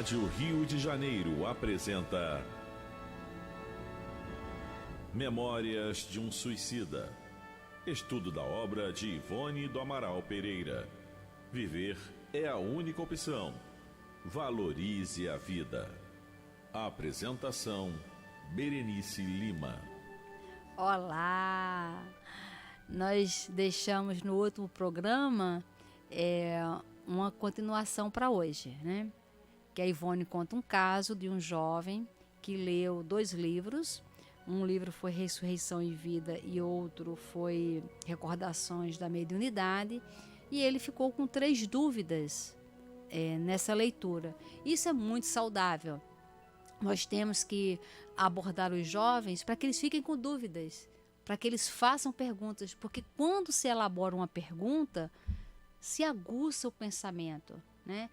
Rádio Rio de Janeiro apresenta Memórias de um Suicida. Estudo da obra de Ivone do Amaral Pereira. Viver é a única opção. Valorize a vida. Apresentação: Berenice Lima. Olá! Nós deixamos no último programa uma continuação para hoje, né? Que a Ivone conta um caso de um jovem que leu 2 livros. Um livro foi Ressurreição e Vida e outro foi Recordações da Mediunidade. E ele ficou com 3 dúvidas nessa leitura. Isso é muito saudável. Nós temos que abordar os jovens para que eles fiquem com dúvidas, para que eles façam perguntas, porque quando se elabora uma pergunta, se aguça o pensamento, né?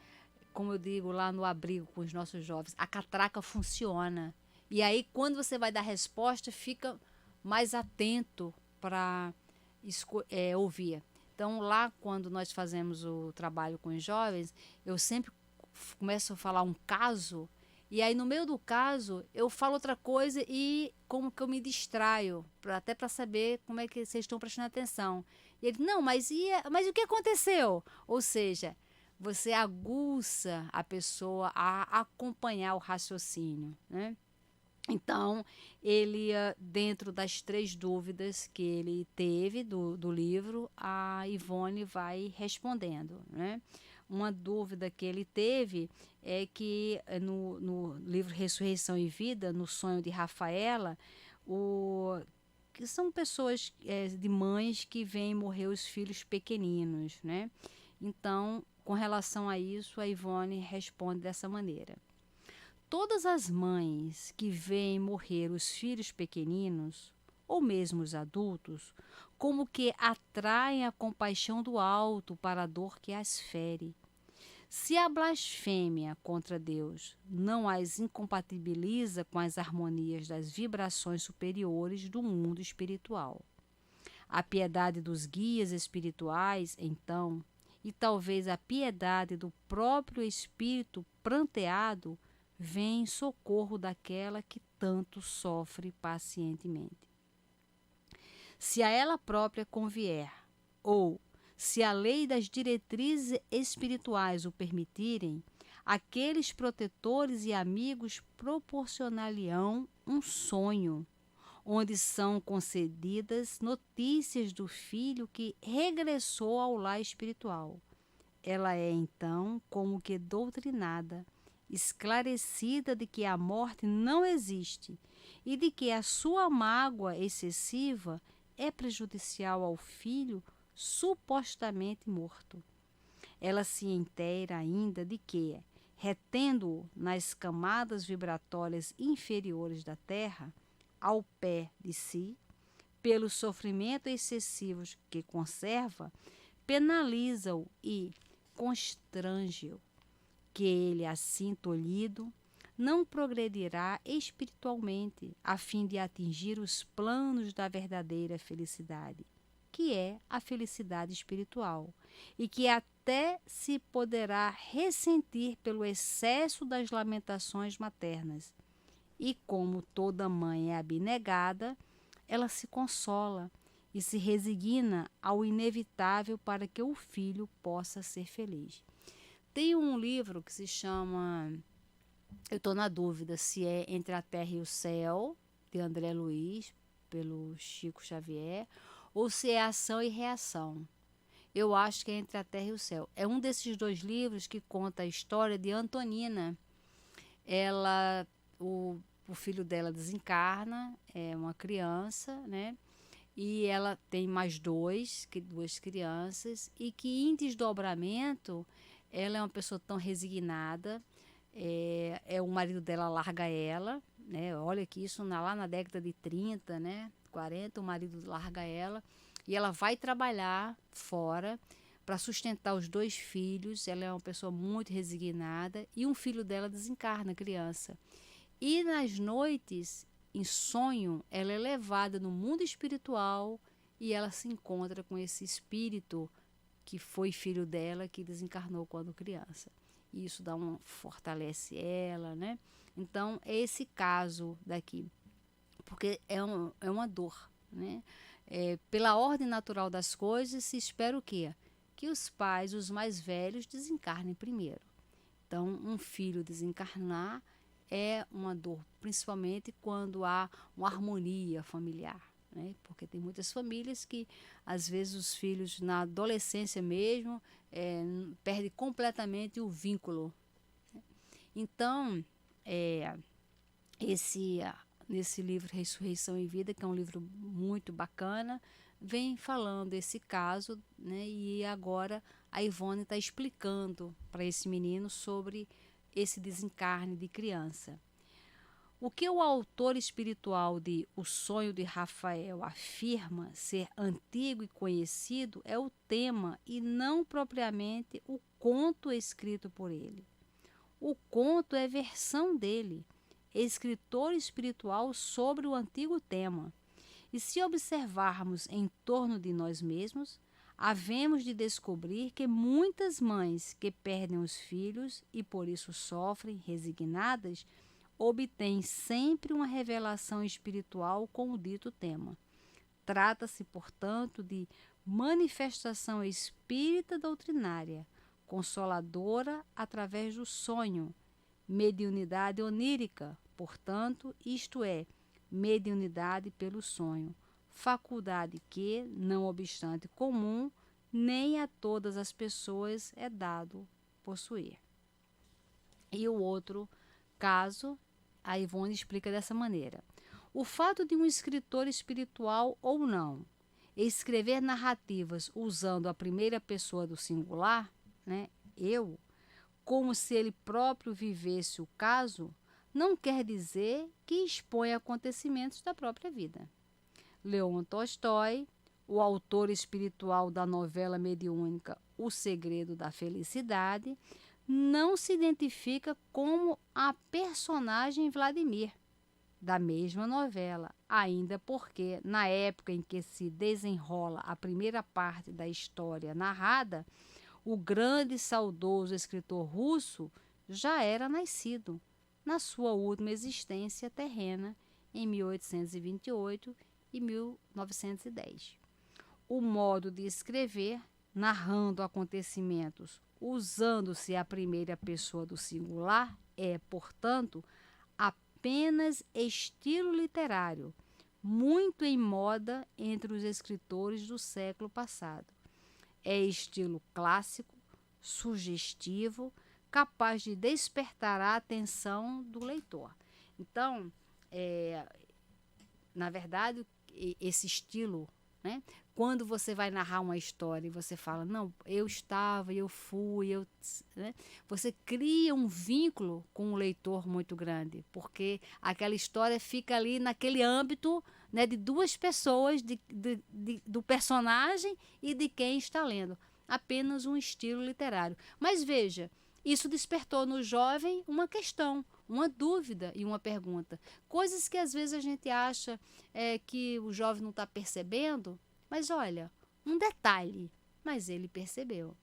Como eu digo lá no abrigo com os nossos jovens, a catraca funciona. E aí, quando você vai dar resposta, fica mais atento para ouvir. Então, lá, quando nós fazemos o trabalho com os jovens, eu sempre começo a falar um caso, e aí, no meio do caso, eu falo outra coisa e como que eu me distraio, até para saber como é que vocês estão prestando atenção. E ele, não, mas o que aconteceu? Ou seja, você aguça a pessoa a acompanhar o raciocínio, né? Então, ele, dentro das 3 dúvidas que ele teve do livro, a Ivone vai respondendo, né? Uma dúvida que ele teve é que no livro Ressurreição e Vida, no sonho de Rafaela, que são pessoas de mães que veem morrer os filhos pequeninos, né? Então, com relação a isso, a Ivone responde dessa maneira. Todas as mães que veem morrer os filhos pequeninos, ou mesmo os adultos, como que atraem a compaixão do alto para a dor que as fere. Se a blasfêmia contra Deus não as incompatibiliza com as harmonias das vibrações superiores do mundo espiritual. A piedade dos guias espirituais, então, e talvez a piedade do próprio espírito pranteado, vem em socorro daquela que tanto sofre pacientemente. Se a ela própria convier, ou se a lei das diretrizes espirituais o permitirem, aqueles protetores e amigos proporcionar-lhe-ão um sonho, onde são concedidas notícias do filho que regressou ao lar espiritual. Ela é, então, como que doutrinada, esclarecida de que a morte não existe e de que a sua mágoa excessiva é prejudicial ao filho supostamente morto. Ela se inteira ainda de que, retendo-o nas camadas vibratórias inferiores da terra, ao pé de si, pelo sofrimento excessivo que conserva, penaliza-o e constrange-o, que ele, assim tolhido, não progredirá espiritualmente a fim de atingir os planos da verdadeira felicidade, que é a felicidade espiritual, e que até se poderá ressentir pelo excesso das lamentações maternas. E como toda mãe é abnegada, ela se consola e se resigna ao inevitável para que o filho possa ser feliz. Tem um livro que se chama, eu estou na dúvida se é Entre a Terra e o Céu, de André Luiz, pelo Chico Xavier, ou se é Ação e Reação. Eu acho que é Entre a Terra e o Céu. É um desses 2 livros que conta a história de Antonina. O filho dela desencarna, é uma criança, né? E ela tem mais 2 crianças, e que em desdobramento ela é uma pessoa tão resignada, o marido dela larga ela, né? Olha que isso lá na década de 30, né? 40, o marido larga ela e ela vai trabalhar fora para sustentar os 2 filhos. Ela é uma pessoa muito resignada e um filho dela desencarna, criança. E nas noites, em sonho, ela é levada no mundo espiritual e ela se encontra com esse espírito que foi filho dela, que desencarnou quando criança. e isso fortalece ela, né? Então, é esse caso daqui, porque é uma dor, né? Pela ordem natural das coisas, se espera o quê? Que os pais, os mais velhos, desencarnem primeiro. Então, um filho desencarnar é uma dor, principalmente quando há uma harmonia familiar, né? Porque tem muitas famílias que, às vezes, os filhos, na adolescência mesmo, perdem completamente o vínculo. Então, nesse livro Ressurreição e Vida, que é um livro muito bacana, vem falando esse caso, né? E agora a Ivone está explicando para esse menino sobre esse desencarne de criança. O que o autor espiritual de O Sonho de Rafael afirma ser antigo e conhecido é o tema e não propriamente o conto escrito por ele. O conto é versão dele, escritor espiritual sobre o antigo tema. E se observarmos em torno de nós mesmos, havemos de descobrir que muitas mães que perdem os filhos e por isso sofrem, resignadas, obtêm sempre uma revelação espiritual com o dito tema. Trata-se, portanto, de manifestação espírita doutrinária, consoladora através do sonho, mediunidade onírica, portanto, isto é, mediunidade pelo sonho, faculdade que, não obstante comum, nem a todas as pessoas é dado possuir. E o outro caso, a Ivone explica dessa maneira. O fato de um escritor espiritual ou não escrever narrativas usando a primeira pessoa do singular, né, eu, como se ele próprio vivesse o caso, não quer dizer que expõe acontecimentos da própria vida. Leon Tolstói, o autor espiritual da novela mediúnica O Segredo da Felicidade, não se identifica como a personagem Vladimir da mesma novela, ainda porque, na época em que se desenrola a primeira parte da história narrada, o grande e saudoso escritor russo já era nascido na sua última existência terrena em 1828 e 1910. O modo de escrever, narrando acontecimentos usando-se a primeira pessoa do singular, é, portanto, apenas estilo literário, muito em moda entre os escritores do século passado. É estilo clássico, sugestivo, capaz de despertar a atenção do leitor. Então, na verdade, esse estilo, né? Quando você vai narrar uma história e você fala, não, eu estava, eu fui, né? Você cria um vínculo com o leitor muito grande, porque aquela história fica ali naquele âmbito, né, de duas pessoas, do personagem e de quem está lendo. Apenas um estilo literário. Mas veja, isso despertou no jovem uma questão, uma dúvida e uma pergunta. Coisas que às vezes a gente acha que o jovem não está percebendo, mas olha, um detalhe, mas ele percebeu.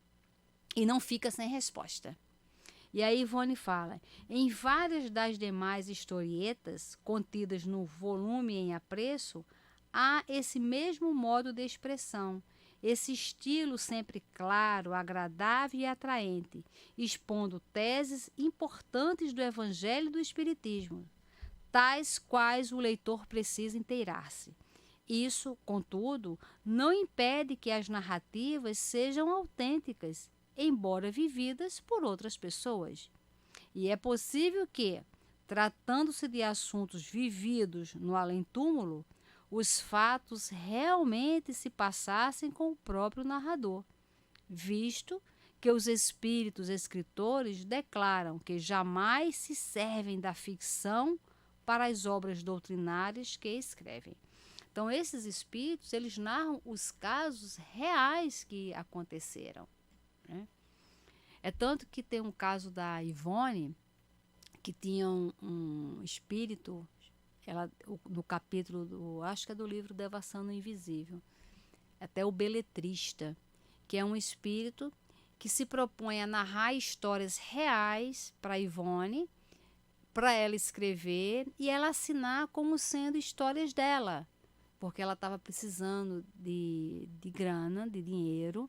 E não fica sem resposta. E aí Ivone fala, em várias das demais historietas contidas no volume em apreço, há esse mesmo modo de expressão, esse estilo sempre claro, agradável e atraente, expondo teses importantes do Evangelho e do Espiritismo, tais quais o leitor precisa inteirar-se. Isso, contudo, não impede que as narrativas sejam autênticas, embora vividas por outras pessoas. E é possível que, tratando-se de assuntos vividos no além-túmulo, os fatos realmente se passassem com o próprio narrador, visto que os espíritos escritores declaram que jamais se servem da ficção para as obras doutrinárias que escrevem. Então, esses espíritos, eles narram os casos reais que aconteceram, né? É tanto que tem um caso da Ivone, que tinha um espírito, no capítulo, acho que é do livro Devassando o Invisível, até o Beletrista, que é um espírito que se propõe a narrar histórias reais para Ivone, para ela escrever e ela assinar como sendo histórias dela, porque ela estava precisando de grana, de dinheiro,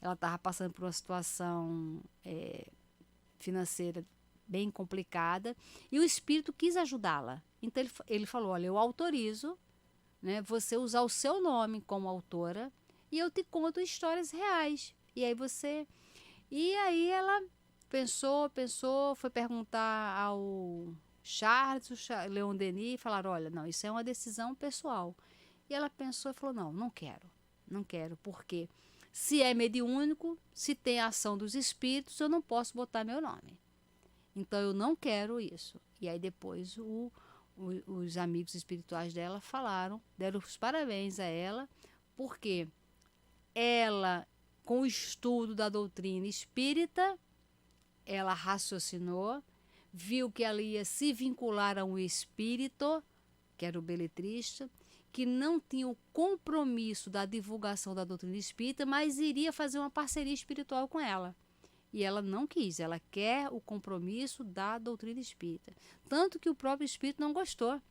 ela estava passando por uma situação financeira bem complicada e o espírito quis ajudá-la. Então ele falou, olha, eu autorizo, né, você usar o seu nome como autora e eu te conto histórias reais. E aí ela pensou, foi perguntar ao Charles, Leon Denis, e falaram, olha, não, isso é uma decisão pessoal. E ela pensou e falou, não quero, porque se é mediúnico, se tem a ação dos espíritos, eu não posso botar meu nome. Então eu não quero isso. E aí depois os amigos espirituais dela deram os parabéns a ela, porque ela, com o estudo da doutrina espírita, ela raciocinou, viu que ela ia se vincular a um espírito, que era o beletrista, que não tinha o compromisso da divulgação da doutrina espírita, mas iria fazer uma parceria espiritual com ela. E ela não quis, ela quer o compromisso da doutrina espírita. Tanto que o próprio espírito não gostou.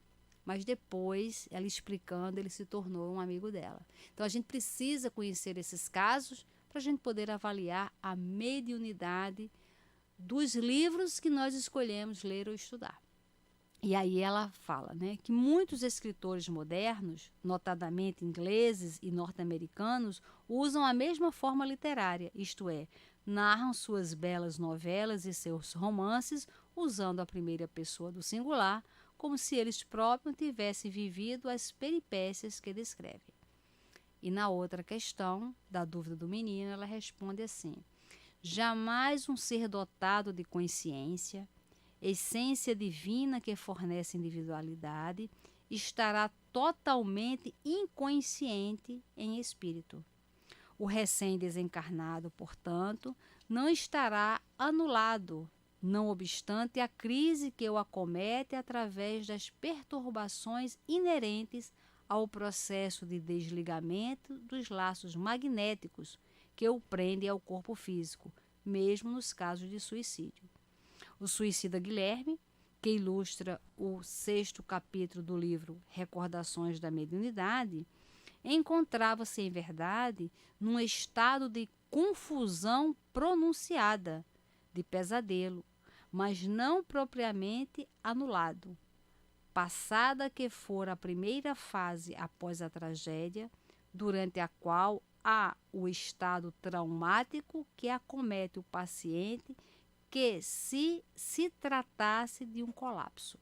Mas depois, ela explicando, ele se tornou um amigo dela. Então a gente precisa conhecer esses casos para a gente poder avaliar a mediunidade dos livros que nós escolhemos ler ou estudar. E aí ela fala, né, que muitos escritores modernos, notadamente ingleses e norte-americanos, usam a mesma forma literária, isto é, narram suas belas novelas e seus romances usando a primeira pessoa do singular, como se eles próprios tivessem vivido as peripécias que descrevem. E na outra questão, da dúvida do menino, ela responde assim: jamais um ser dotado de consciência, essência divina que fornece individualidade, estará totalmente inconsciente em espírito. O recém-desencarnado, portanto, não estará anulado, não obstante a crise que o acomete através das perturbações inerentes ao processo de desligamento dos laços magnéticos que o prendem ao corpo físico, mesmo nos casos de suicídio. O suicida Guilherme, que ilustra o 6º capítulo do livro Recordações da Mediunidade, encontrava-se, em verdade, num estado de confusão pronunciada, de pesadelo, mas não propriamente anulado. Passada que fora a primeira fase após a tragédia, durante a qual há o estado traumático que acomete o paciente, que se tratasse de um colapso.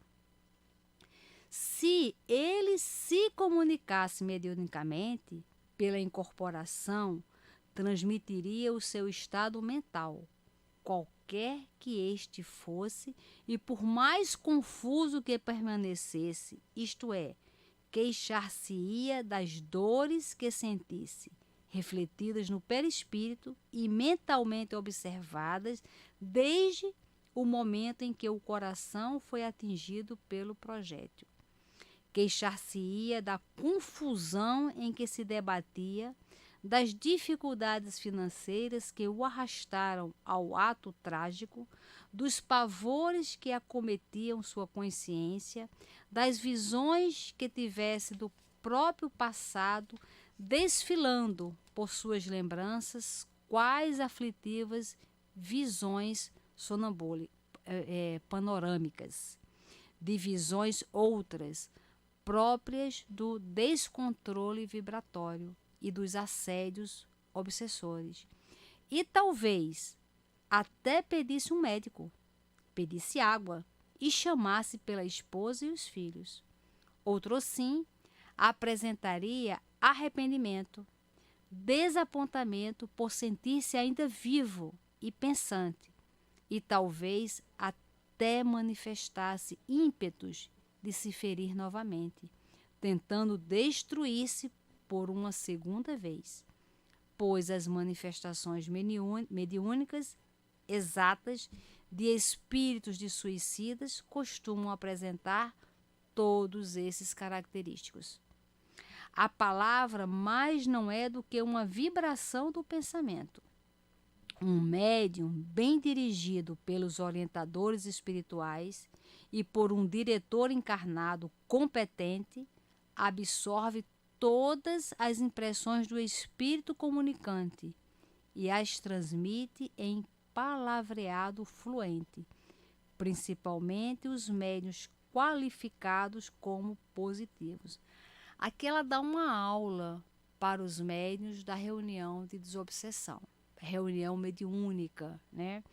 Se ele se comunicasse mediunicamente, pela incorporação, transmitiria o seu estado mental, qualquer que este fosse, e por mais confuso que permanecesse, isto é, queixar-se-ia das dores que sentisse, refletidas no perispírito e mentalmente observadas desde o momento em que o coração foi atingido pelo projétil. Queixar-se-ia da confusão em que se debatia, das dificuldades financeiras que o arrastaram ao ato trágico, dos pavores que acometiam sua consciência, das visões que tivesse do próprio passado desfilando por suas lembranças, quais aflitivas visões panorâmicas, de visões outras, próprias do descontrole vibratório e dos assédios obsessores. E talvez até pedisse um médico, pedisse água e chamasse pela esposa e os filhos. Outro sim apresentaria arrependimento, desapontamento por sentir-se ainda vivo e pensante, e talvez até manifestasse ímpetos de se ferir novamente, tentando destruir-se por uma segunda vez, pois as manifestações mediúnicas exatas de espíritos de suicidas costumam apresentar todos esses característicos. A palavra mais não é do que uma vibração do pensamento. Um médium bem dirigido pelos orientadores espirituais e por um diretor encarnado competente absorve todas as impressões do espírito comunicante e as transmite em palavreado fluente, principalmente os médiuns qualificados como positivos. Aqui ela dá uma aula para os médiuns da reunião de desobsessão, reunião mediúnica, né?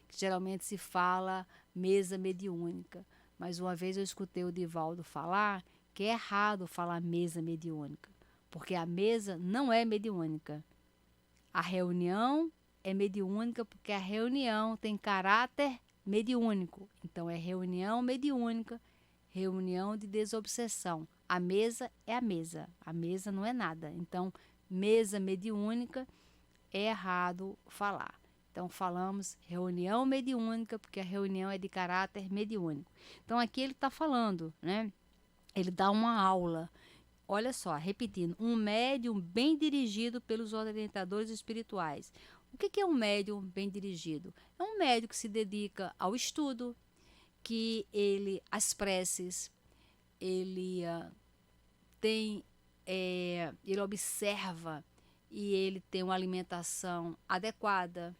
Que geralmente se fala mesa mediúnica, mas uma vez eu escutei o Divaldo falar que é errado falar mesa mediúnica, porque a mesa não é mediúnica. A reunião é mediúnica porque a reunião tem caráter mediúnico. Então é reunião mediúnica, reunião de desobsessão. A mesa é a mesa não é nada. Então, mesa mediúnica é errado falar. Então, falamos reunião mediúnica porque a reunião é de caráter mediúnico. Então, aqui ele está falando, né? Ele dá uma aula. Olha só, repetindo, um médium bem dirigido pelos orientadores espirituais. O que é um médium bem dirigido? É um médium que se dedica ao estudo, que as preces, ele ele observa e ele tem uma alimentação adequada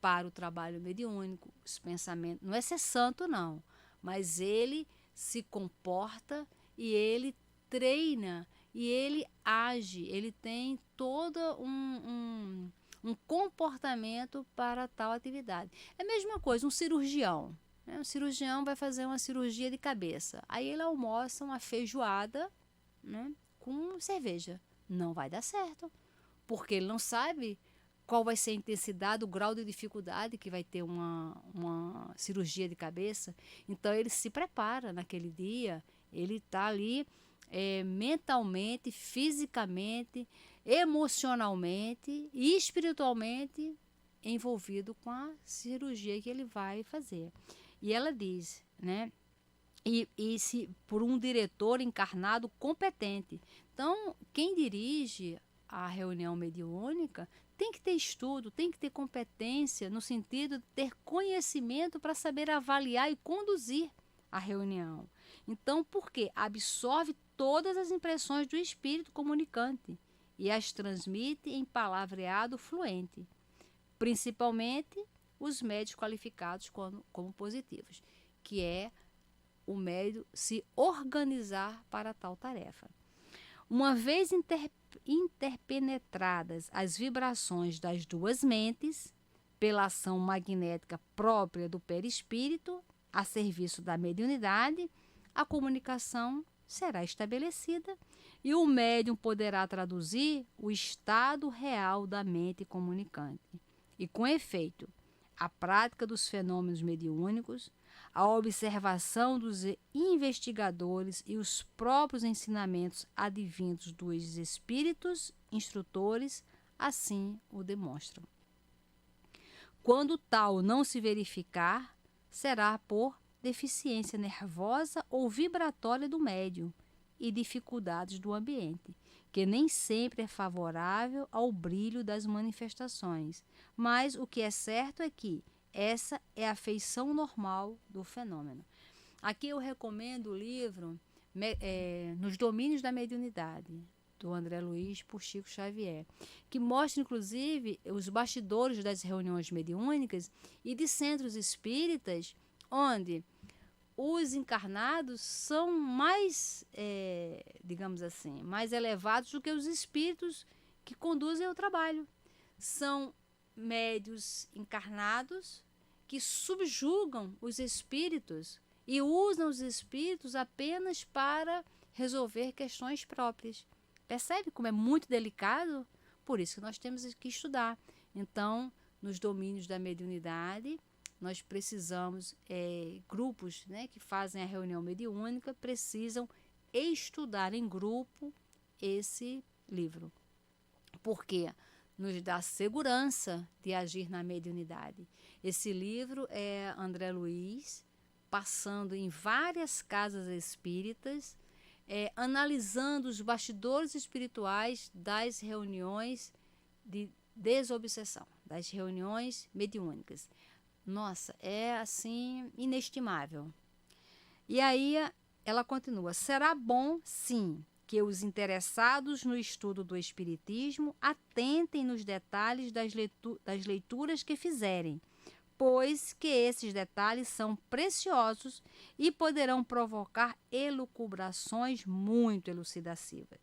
para o trabalho mediúnico, os pensamentos. Não é ser santo, não, mas ele se comporta e ele treina e ele age, ele tem todo um comportamento para tal atividade. É a mesma coisa, um cirurgião. Né? Um cirurgião vai fazer uma cirurgia de cabeça. Aí ele almoça uma feijoada, né, com cerveja. Não vai dar certo, porque ele não sabe qual vai ser a intensidade, o grau de dificuldade que vai ter uma cirurgia de cabeça. Então ele se prepara naquele dia, ele está ali mentalmente, fisicamente, emocionalmente e espiritualmente envolvido com a cirurgia que ele vai fazer. E ela diz, né? E se por um diretor encarnado competente. Então, quem dirige a reunião mediúnica tem que ter estudo, tem que ter competência no sentido de ter conhecimento para saber avaliar e conduzir a reunião. Então, por quê? Absorve todas as impressões do espírito comunicante e as transmite em palavreado fluente, principalmente os médios qualificados como positivos, que é o médium se organizar para tal tarefa. Uma vez interpenetradas as vibrações das duas mentes, pela ação magnética própria do perispírito, a serviço da mediunidade, a comunicação será estabelecida e o médium poderá traduzir o estado real da mente comunicante. E, com efeito, a prática dos fenômenos mediúnicos, a observação dos investigadores e os próprios ensinamentos advindos dos espíritos instrutores assim o demonstram. Quando tal não se verificar, será por deficiência nervosa ou vibratória do médium e dificuldades do ambiente, que nem sempre é favorável ao brilho das manifestações. Mas o que é certo é que essa é a feição normal do fenômeno. Aqui eu recomendo o livro Nos Domínios da Mediunidade, do André Luiz por Chico Xavier, que mostra, inclusive, os bastidores das reuniões mediúnicas e de centros espíritas, onde os encarnados são mais, digamos assim, mais elevados do que os espíritos que conduzem o trabalho. São médios encarnados que subjugam os espíritos e usam os espíritos apenas para resolver questões próprias. Percebe como é muito delicado? Por isso que nós temos que estudar. Então, nos domínios da mediunidade, nós precisamos, grupos, né, que fazem a reunião mediúnica, precisam estudar em grupo esse livro. Porque nos dá segurança de agir na mediunidade. Esse livro é André Luiz, passando em várias casas espíritas, analisando os bastidores espirituais das reuniões de desobsessão, das reuniões mediúnicas. Nossa, é assim inestimável. E aí ela continua: será bom, sim, que os interessados no estudo do Espiritismo atentem nos detalhes das leituras que fizerem, pois que esses detalhes são preciosos e poderão provocar elucubrações muito elucidativas.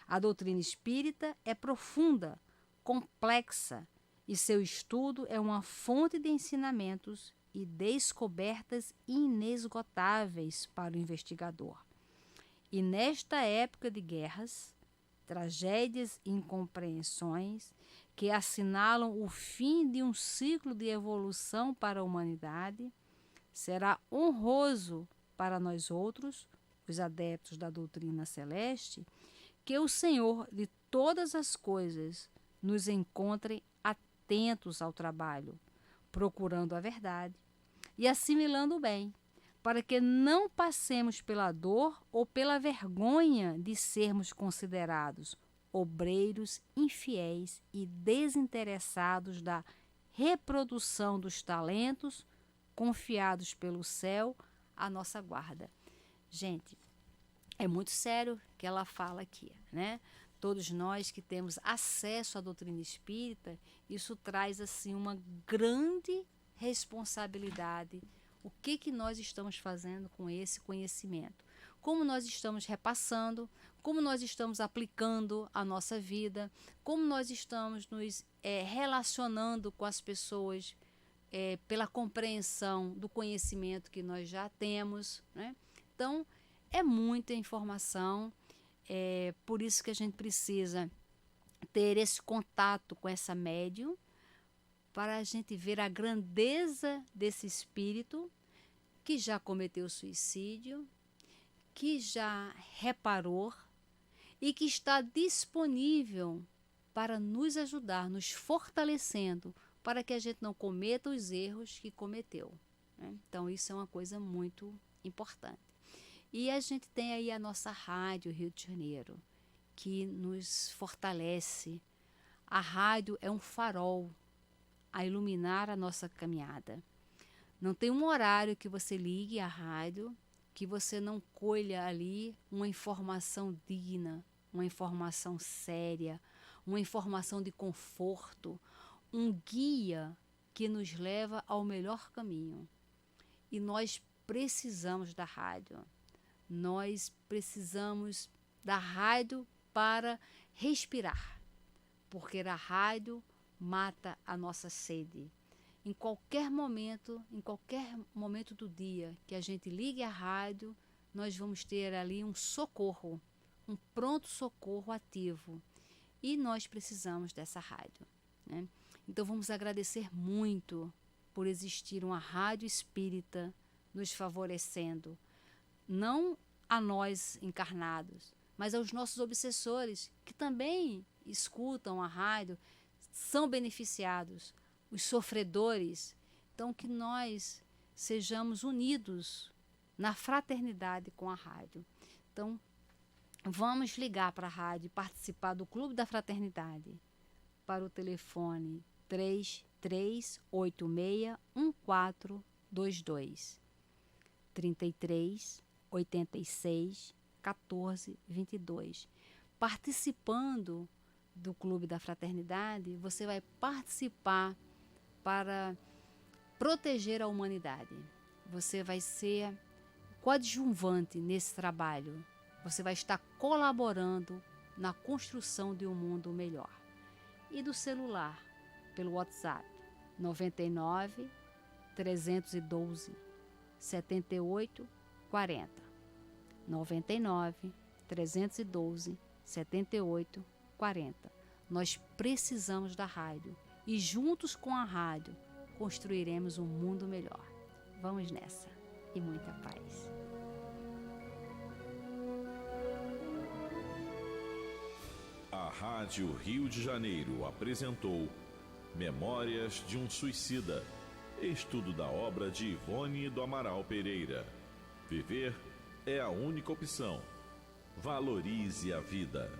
A doutrina espírita é profunda, complexa, e seu estudo é uma fonte de ensinamentos e descobertas inesgotáveis para o investigador. E nesta época de guerras, tragédias e incompreensões que assinalam o fim de um ciclo de evolução para a humanidade, será honroso para nós outros, os adeptos da doutrina celeste, que o Senhor de todas as coisas nos encontre atentos ao trabalho, procurando a verdade e assimilando o bem, para que não passemos pela dor ou pela vergonha de sermos considerados obreiros infiéis e desinteressados da reprodução dos talentos confiados pelo céu à nossa guarda. Gente, é muito sério que ela fala aqui, né? Todos nós que temos acesso à doutrina espírita, isso traz assim uma grande responsabilidade. O que nós estamos fazendo com esse conhecimento? Como nós estamos repassando, como nós estamos aplicando a nossa vida, como nós estamos nos relacionando com as pessoas pela compreensão do conhecimento que nós já temos, né? Então, é muita informação, por isso que a gente precisa ter esse contato com essa médium, para a gente ver a grandeza desse espírito que já cometeu suicídio, que já reparou e que está disponível para nos ajudar, nos fortalecendo, para que a gente não cometa os erros que cometeu, né? Então, isso é uma coisa muito importante. E a gente tem aí a nossa rádio Rio de Janeiro, que nos fortalece. A rádio é um farol a iluminar a nossa caminhada. Não tem um horário que você ligue a rádio que você não colha ali uma informação digna, uma informação séria, uma informação de conforto, um guia que nos leva ao melhor caminho. E nós precisamos da rádio. Nós precisamos da rádio para respirar, porque a rádio mata a nossa sede. Em qualquer momento do dia que a gente ligue a rádio, nós vamos ter ali um socorro, um pronto-socorro ativo. E nós precisamos dessa rádio, né? Então vamos agradecer muito por existir uma rádio espírita nos favorecendo, não a nós encarnados, mas aos nossos obsessores, que também escutam a rádio, são beneficiados, os sofredores. Então, que nós sejamos unidos na fraternidade com a rádio. Então, vamos ligar para a rádio e participar do Clube da Fraternidade para o telefone 3386-1422, 33 86 14 22. Participando do Clube da Fraternidade, você vai participar para proteger a humanidade. Você vai ser coadjuvante nesse trabalho. Você vai estar colaborando na construção de um mundo melhor. E do celular, pelo WhatsApp, 99 312 78 40. 99 312 78 40. Nós precisamos da rádio e juntos com a rádio construiremos um mundo melhor. Vamos nessa e muita paz. A Rádio Rio de Janeiro apresentou Memórias de um Suicida, estudo da obra de Ivone do Amaral Pereira. Viver é a única opção. Valorize a vida.